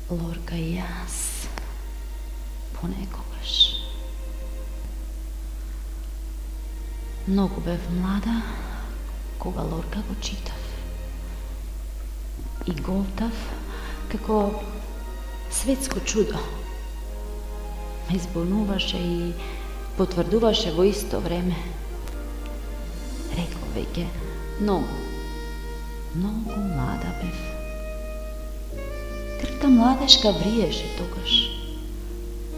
Lorka i jaz ponekogаш. Mnogo бев млада кога Лорка го читав и голтав како светско чудо. Ме збунуваше и потврдуваше во исто време. Рекол веќе, многу млада бев. Крвта младешка вриеше тогаш.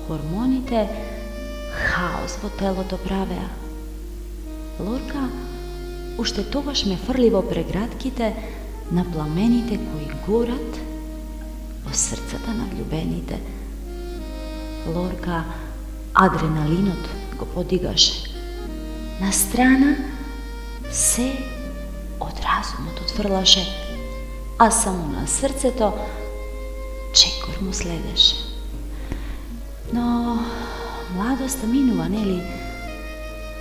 Хормоните хаос во телото правеа. Лорка уште тогаш ме фрли во преградките на пламените кои горат во срцата на влюбените. Лорка адреналинот го подигаше. На страна се од разумот отфрлаше, а само на срцето чекор му следеше. Но младоста минува, нели?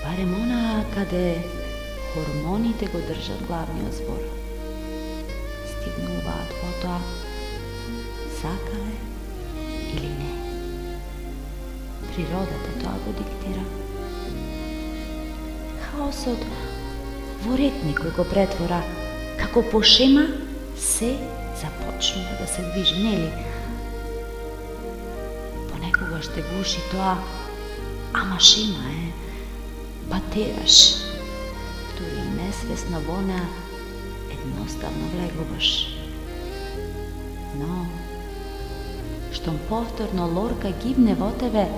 Барем она каде хормоните го држат главниот збор. Стигнуваат потоа, сакале или не. Природата тоа го диктира. Хаосот во ред некој го претвора, како по шема се започнува да се движи, нели? Понекогаш те гуши тоа, ама шема е, патераш, дури несвесно во неа едноставно влегуваш. Но, штом повторно Лорка гибне во тебе,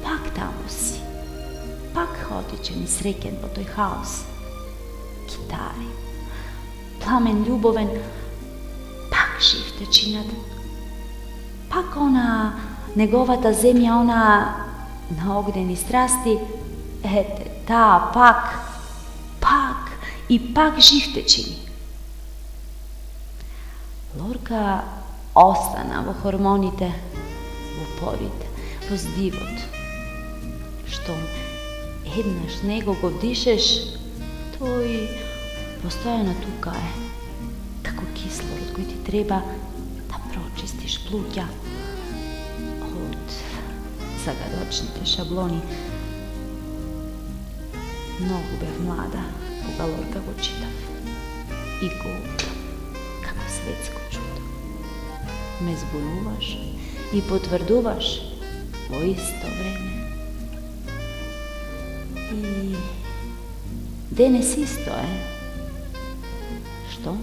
пак таму си, пак хаотичен и среќен во тој хаос. Китари, пламен љубовен, пак жив течинат, пак она неговата земја, она на огнени страсти, ете, таа пак и пак жив течини. Лорка остана во хормоните, во порите, во здивот. Штом еднаш него го вдишеш, тој постојано тука е, како кислород кој ти треба да прочистиш плуќа од загадочните шаблони. Многу бев млада кога Лорка го читав и го како светско чудо. Ме збунуваш и потврдуваш во исто време. И денес исто е. Што?